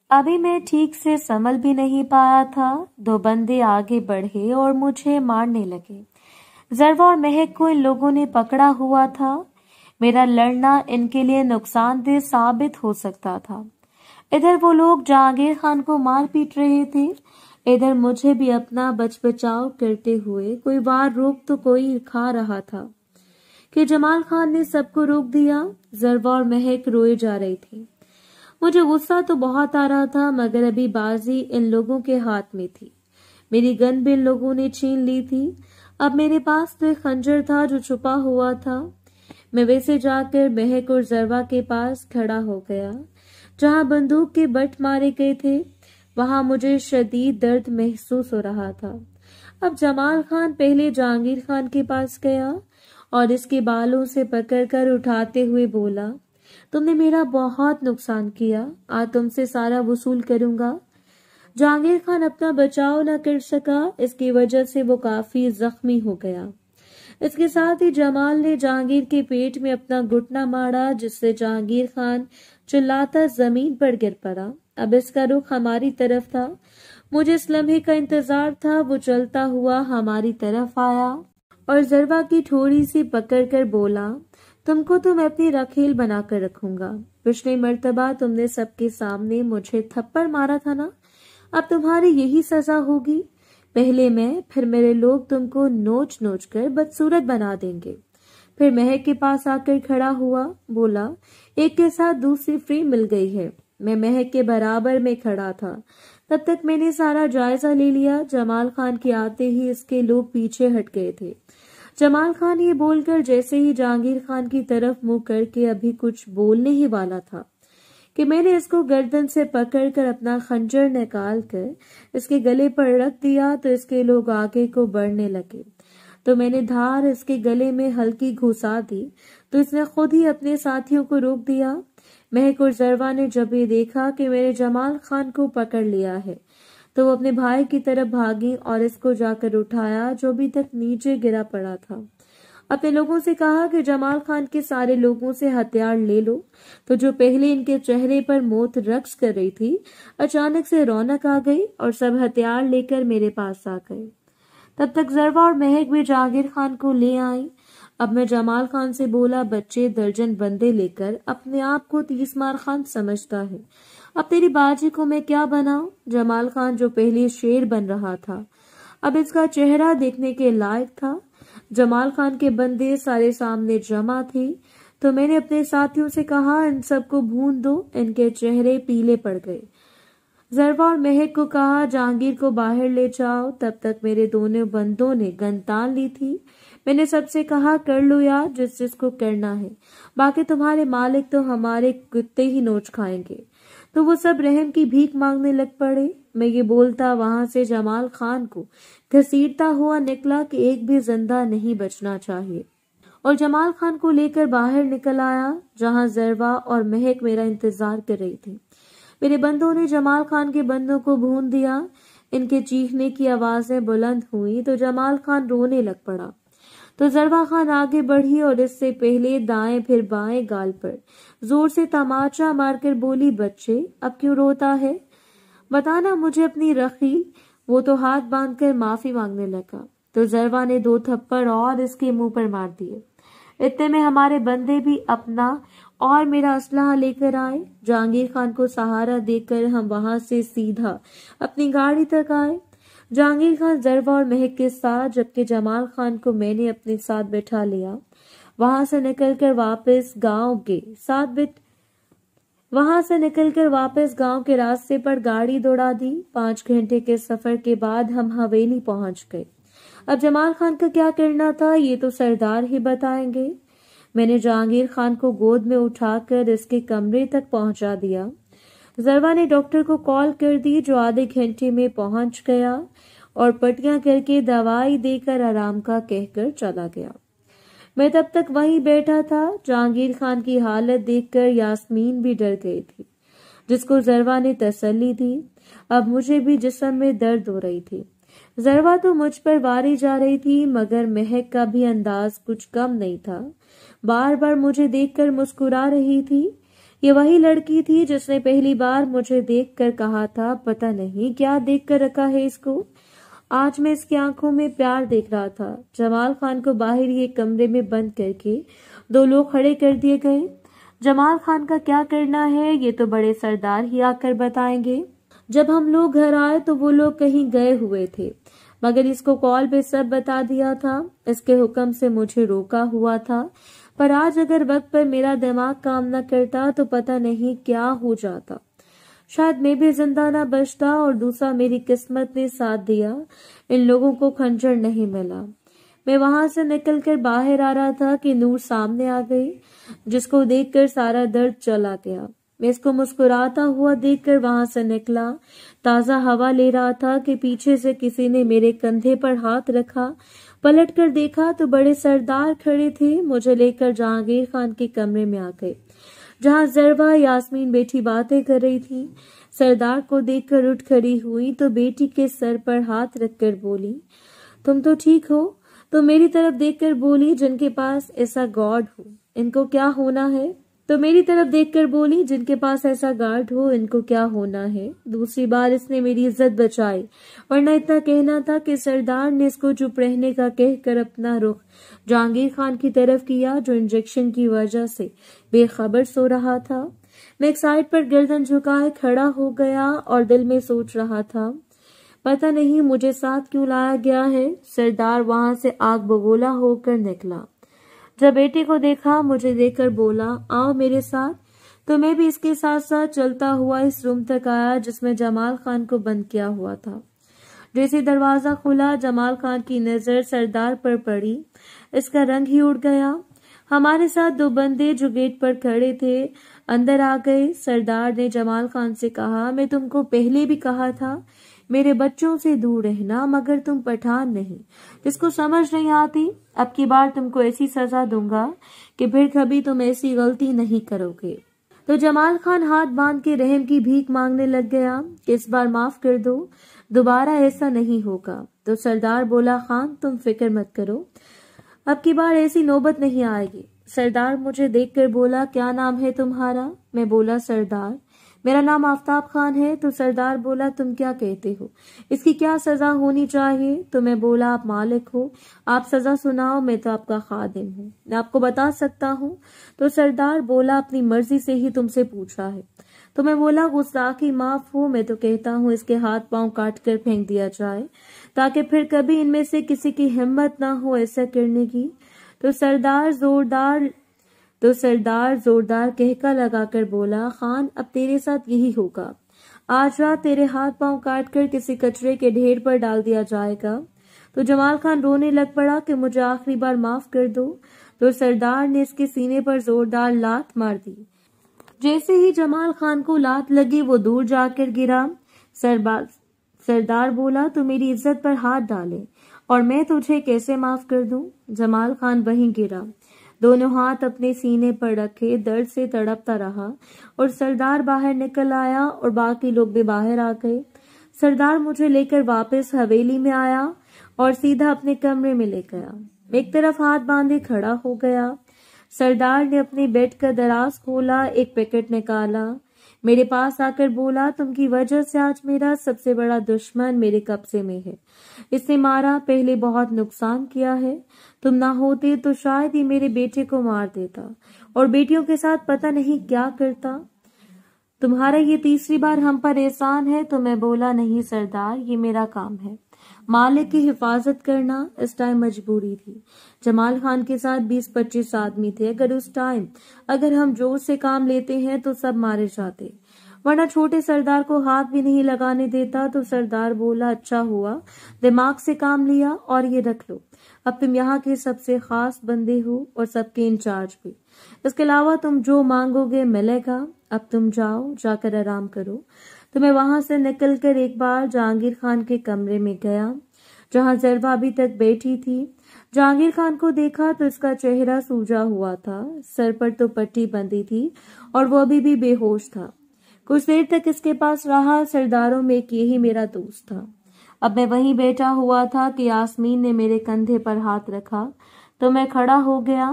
अभी मैं ठीक से संभल भी नहीं पाया था। दो बंदे आगे बढ़े और मुझे मारने लगे। जरवा और महक को इन लोगों ने पकड़ा हुआ था। मेरा लड़ना इनके लिए नुकसानदेह साबित हो सकता था। इधर वो लोग जहांगीर खान को मार पीट रहे थे, इधर मुझे भी अपना बचाव करते हुए कोई वार रोक तो कोई खा रहा था कि जमाल खान ने सबको रोक दिया। जरवा और महक रोए जा रही थी। मुझे गुस्सा तो बहुत आ रहा था, मगर अभी बाजी इन लोगों के हाथ में थी। मेरी गन भी इन लोगों ने छीन ली थी। अब मेरे पास तो एक खंजर था जो छुपा हुआ था। मैं वैसे जाकर महक और जरवा के पास खड़ा हो गया। जहां बंदूक के बट मारे गए थे वहां मुझे शदीद दर्द महसूस हो रहा था। अब जमाल खान पहले जहांगीर खान के पास गया और इसके बालों से पकड़कर उठाते हुए बोला, तुमने मेरा बहुत नुकसान किया, आज तुमसे सारा वसूल करूंगा। जहांगीर खान अपना बचाव न कर सका, इसकी वजह से वो काफी जख्मी हो गया। इसके साथ ही जमाल ने जहांगीर के पेट में अपना घुटना मारा, जिससे जहांगीर खान चिल्लाता जमीन पर गिर पड़ा। अब इसका रुख हमारी तरफ था। मुझे इस लम्हे का इंतजार था। वो चलता हुआ हमारी तरफ आया और जरवा की थोड़ी सी पकड़कर बोला, तुमको तो मैं अपनी रखेल बनाकर रखूंगा। पिछली मर्तबा तुमने सबके सामने मुझे थप्पड़ मारा था ना, अब तुम्हारी यही सजा होगी। पहले मैं, फिर मेरे लोग तुमको नोच नोच कर बदसूरत बना देंगे। फिर महक के पास आकर खड़ा हुआ, बोला, एक के साथ दूसरी फ्री मिल गई है। मैं महक के बराबर में खड़ा था। तब तक मैंने सारा जायजा ले लिया। जमाल खान के आते ही इसके लोग पीछे हट गए थे। जमाल खान ये बोलकर जैसे ही जहांगीर खान की तरफ मुंह करके अभी कुछ बोलने ही वाला था कि मैंने इसको गर्दन से पकड़कर अपना खंजर निकाल कर इसके गले पर रख दिया तो इसके लोग आगे को बढ़ने लगे। तो मैंने धार इसके गले में हल्की घुसा दी तो इसने खुद ही अपने साथियों को रोक दिया। महक और जरवा ने जब ये देखा कि मैंने जमाल खान को पकड़ लिया है तो वो अपने भाई की तरफ भागी और इसको जाकर उठाया जो अभी तक नीचे गिरा पड़ा था। अपने लोगों से कहा कि जमाल खान के सारे लोगों से हथियार ले लो। तो जो पहले इनके चेहरे पर मौत रक्स कर रही थी, अचानक से रौनक आ गई और सब हथियार लेकर मेरे पास आ गए। तब तक जरवा और महक भी जहांगीर खान को ले आई। अब मैं जमाल खान से बोला, बच्चे दर्जन बंदे लेकर अपने आप को 30 मार खान समझता है, अब तेरी बाजी को मैं क्या बनाऊं। जमाल खान जो पहले शेर बन रहा था अब इसका चेहरा देखने के लायक था। जमाल खान के बंदे सारे सामने जमा थे तो मैंने अपने साथियों से कहा, इन सबको भून दो। इनके चेहरे पीले पड़ गए। जरवा और महक को कहा, जहांगीर को बाहर ले जाओ। तब तक मेरे दोनों बंदों ने गन तान ली थी। मैंने सबसे कहा, कर लो यार जिस जिसको करना है, बाकी तुम्हारे मालिक तो हमारे कुत्ते ही नोच खाएंगे। तो वो सब रहम की भीख मांगने लग पड़े। मैं ये बोलता वहां से जमाल खान को घसीटता हुआ निकला कि एक भी जिंदा नहीं बचना चाहिए, और जमाल खान को लेकर बाहर निकल आया जहां जरवा और महक मेरा इंतजार कर रही थी। मेरे बंदों ने जमाल खान के बंदों को भून दिया। इनके चीखने की आवाजें बुलंद हुई तो जमाल खान रोने लग पड़ा। तो जरवा खान आगे बढ़ी और इससे पहले दाएं फिर बाएं गाल पर जोर से तमाचा मारकर बोली, बच्चे अब क्यों रोता है, बताना मुझे अपनी रखील। वो तो हाथ बांधकर माफी मांगने लगा। तो जरवा ने 2 थप्पड़ और इसके मुंह पर मार दिए। इतने में हमारे बंदे भी अपना और मेरा असलहा लेकर आए। जहांगीर खान को सहारा देकर हम वहां से सीधा अपनी गाड़ी तक आए। जहांगीर खान जरवा और महक के साथ, जबकि जमाल खान को मैंने अपने साथ बैठा लिया। वहां से निकलकर वापस गांव के रास्ते पर गाड़ी दौड़ा दी। 5 घंटे के सफर के बाद हम हवेली पहुंच गए। अब जमाल खान का क्या करना था ये तो सरदार ही बताएंगे। मैंने जहांगीर खान को गोद में उठाकर इसके कमरे तक पहुंचा दिया। जरवा ने डॉक्टर को कॉल कर दी जो आधे घंटे में पहुंच गया और पट्टियां करके दवाई देकर आराम का कहकर चला गया। मैं तब तक वहीं बैठा था। जहांगीर खान की हालत देखकर यास्मीन भी डर गई थी, जिसको जरवा ने तसल्ली दी। अब मुझे भी जिस्म में दर्द हो रही थी। जरवा तो मुझ पर वारी जा रही थी, मगर महक का भी अंदाज कुछ कम नहीं था। बार बार मुझे देखकर मुस्कुरा रही थी। یہ وہی لڑکی تھی جس نے پہلی بار مجھے دیکھ کر کہا تھا پتہ نہیں کیا دیکھ کر رکھا ہے اس کو۔ آج میں اس کی آنکھوں میں پیار دیکھ رہا تھا۔ جمال خان کو باہر ہی ایک کمرے میں بند کر کے 2 لوگ کھڑے کر دیے گئے۔ جمال خان کا کیا کرنا ہے یہ تو بڑے سردار ہی آ کر بتائیں گے۔ جب ہم لوگ گھر آئے تو وہ لوگ کہیں گئے ہوئے تھے، مگر اس کو کال پہ سب بتا دیا تھا۔ اس کے حکم سے مجھے روکا ہوا تھا، پر آج اگر وقت پر میرا دماغ کام نہ کرتا تو پتہ نہیں کیا ہو جاتا۔ شاید میں بھی زندہ نہ بچتا، اور دوسرا میری قسمت نے ساتھ دیا، ان لوگوں کو خنجر نہیں ملا۔ میں وہاں سے نکل کر باہر آ رہا تھا کہ نور سامنے آ گئی، جس کو دیکھ کر سارا درد چلا گیا۔ میں اس کو مسکراتا ہوا دیکھ کر وہاں سے نکلا، تازہ ہوا لے رہا تھا کہ پیچھے سے کسی نے میرے کندھے پر ہاتھ رکھا۔ پلٹ کر دیکھا تو بڑے سردار کھڑے تھے، مجھے لے کر جہانگیر خان کے کمرے میں آ گئے، جہاں ضربا یاسمین بیٹھی باتیں کر رہی تھی۔ سردار کو دیکھ کر اٹھ کھڑی ہوئی تو بیٹی کے سر پر ہاتھ رکھ کر بولی، تم تو ٹھیک ہو؟ تو میری طرف دیکھ کر بولی، جن کے پاس ایسا گارڈ ہو ان کو کیا ہونا ہے؟ تو میری طرف دیکھ کر بولی، جن کے پاس ایسا گارڈ ہو ان کو کیا ہونا ہے؟ دوسری بار اس نے میری عزت بچائی، ورنہ اتنا کہنا تھا کہ سردار نے اس کو چپ رہنے کا کہہ کر اپنا رخ جہانگیر خان کی طرف کیا، جو انجیکشن کی وجہ سے بے خبر سو رہا تھا۔ میں ایک سائڈ پر گردن جھکائے کھڑا ہو گیا اور دل میں سوچ رہا تھا، پتہ نہیں مجھے ساتھ کیوں لایا گیا ہے۔ سردار وہاں سے آگ بگولا ہو کر نکلا۔ جب بیٹے کو دیکھا مجھے دیکھ کر بولا، آؤ میرے ساتھ۔ تو میں بھی اس کے ساتھ ساتھ چلتا ہوا اس روم تک آیا جس میں جمال خان کو بند کیا ہوا تھا۔ جیسے دروازہ کھلا جمال خان کی نظر سردار پر پڑی، اس کا رنگ ہی اڑ گیا۔ ہمارے ساتھ 2 بندے جو گیٹ پر کھڑے تھے اندر آ گئے۔ سردار نے جمال خان سے کہا، میں تم کو پہلے بھی کہا تھا میرے بچوں سے دور رہنا، مگر تم پٹھان نہیں، جس کو سمجھ نہیں آتی۔ اب کی بار تم کو ایسی سزا دوں گا کہ پھر کبھی تم ایسی غلطی نہیں کرو گے۔ تو جمال خان ہاتھ باندھ کے رحم کی بھیک مانگنے لگ گیا کہ اس بار معاف کر دو، دوبارہ ایسا نہیں ہوگا۔ تو سردار بولا، خان تم فکر مت کرو، اب کی بار ایسی نوبت نہیں آئے گی۔ سردار مجھے دیکھ کر بولا، کیا نام ہے تمہارا؟ میں بولا، سردار۔ میرا نام آفتاب خان ہے۔ تو سردار بولا، تم کیا کہتے ہو، اس کی کیا سزا ہونی چاہیے؟ تو میں بولا، آپ مالک ہو، آپ سزا سناؤ، میں تو آپ کا خادم ہوں، میں آپ کو بتا سکتا ہوں۔ تو سردار بولا، اپنی مرضی سے ہی تم سے پوچھا ہے۔ تو میں بولا، گستاخی معاف ہو، میں تو کہتا ہوں اس کے ہاتھ پاؤں کاٹ کر پھینک دیا جائے، تاکہ پھر کبھی ان میں سے کسی کی ہمت نہ ہو ایسا کرنے کی۔ تو سردار زوردار کہکا لگا کر بولا، خان اب تیرے ساتھ یہی ہوگا، آج رات تیرے ہاتھ پاؤں کاٹ کر کسی کچرے کے ڈھیر پر ڈال دیا جائے گا۔ تو جمال خان رونے لگ پڑا کہ مجھے آخری بار معاف کر دو۔ تو سردار نے اس کے سینے پر زوردار لات مار دی۔ جیسے ہی جمال خان کو لات لگی وہ دور جا کر گرا۔ سردار بولا، تو میری عزت پر ہاتھ ڈالے اور میں تجھے کیسے معاف کر دوں؟ جمال خان وہیں گرا، دونوں ہاتھ اپنے سینے پر رکھے درد سے تڑپتا رہا، اور سردار باہر نکل آیا اور باقی لوگ بھی باہر آ گئے۔ سردار مجھے لے کر واپس حویلی میں آیا اور سیدھا اپنے کمرے میں لے گیا۔ ایک طرف ہاتھ باندھے کھڑا ہو گیا۔ سردار نے اپنے بیڈ کا دراز کھولا، ایک پیکٹ نکالا، میرے پاس آ کر بولا، تم کی وجہ سے آج میرا سب سے بڑا دشمن میرے قبضے میں ہے، اس نے مارا، پہلے بہت نقصان کیا ہے، تم نہ ہوتے تو شاید ہی میرے بیٹے کو مار دیتا اور بیٹیوں کے ساتھ پتہ نہیں کیا کرتا، تمہارا یہ 3ری بار ہم پر احسان ہے۔ تو میں بولا، نہیں سردار، یہ میرا کام ہے، مالک کی حفاظت کرنا اس ٹائم مجبوری تھی۔ جمال خان کے ساتھ 20-25 آدمی تھے، اگر ہم جوش سے کام لیتے ہیں تو سب مارے جاتے، ورنہ چھوٹے سردار کو ہاتھ بھی نہیں لگانے دیتا۔ تو سردار بولا، اچھا ہوا دماغ سے کام لیا، اور یہ رکھ لو، اب تم یہاں کے سب سے خاص بندے ہو اور سب کے انچارج بھی، اس کے علاوہ تم جو مانگو گے ملے گا، اب تم جاؤ، جا کر آرام کرو۔ تو میں وہاں سے نکل کر ایک بار جہانگیر خان کے کمرے میں گیا جہاں ضربا ابھی تک بیٹھی تھی۔ جہانگیر خان کو دیکھا تو اس کا چہرہ سوجا ہوا تھا، سر پر تو پٹی بندھی تھی اور وہ ابھی بھی بے ہوش تھا۔ کچھ دیر تک اس کے پاس رہا، سرداروں میں ایک یہی میرا دوست تھا۔ اب میں وہیں بیٹھا ہوا تھا کہ یاسمین نے میرے کندھے پر ہاتھ رکھا تو میں کھڑا ہو گیا۔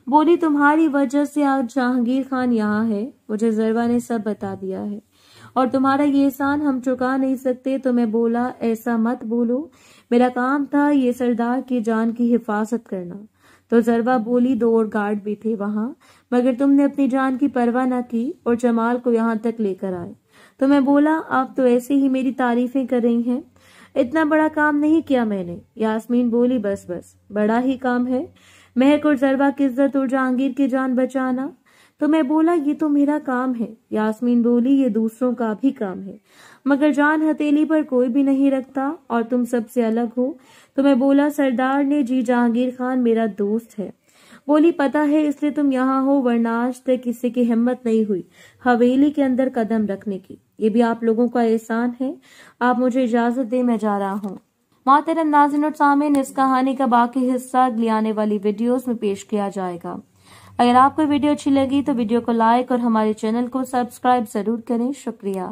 बोली, तुम्हारी वजह से आज जहांगीर खान यहाँ है। मुझे ज़रवा ने सब बता दिया है और तुम्हारा ये एहसान हम चुका नहीं सकते। तो मैं बोला, ऐसा मत बोलो, मेरा काम था ये सरदार की जान की हिफाजत करना। तो ज़रवा बोली, 2 और गार्ड भी थे वहां, मगर तुमने अपनी जान की परवाह न की और जमाल को यहाँ तक लेकर आए। तो मैं बोला, आप तो ऐसे ही मेरी तारीफें कर रही हैं, इतना बड़ा काम नहीं किया मैंने। यास्मीन बोली, बस बस, बड़ा ही काम है, महक और ज़रवा की इज्जत और जहांगीर की जान बचाना। तो मैं बोला, ये तो मेरा काम है। यास्मीन बोली, ये दूसरों का भी काम है, मगर जान हथेली पर कोई भी नहीं रखता और तुम सबसे अलग हो। तो मैं बोला, सरदार ने जी जहांगीर खान मेरा दोस्त है। बोली, पता है इसलिए तुम यहाँ हो, वरना आज तक किसी की हिम्मत नहीं हुई हवेली के अंदर कदम रखने की। ये भी आप लोगों का एहसान है। आप मुझे इजाजत दे, मैं जा रहा हूँ। मोहतरम नाज़रीन और सामीन, इस कहानी का बाकी हिस्सा अगली आने वाली वीडियोस में पेश किया जाएगा। अगर आपको वीडियो अच्छी लगी तो वीडियो को लाइक और हमारे चैनल को सब्सक्राइब जरूर करें। शुक्रिया।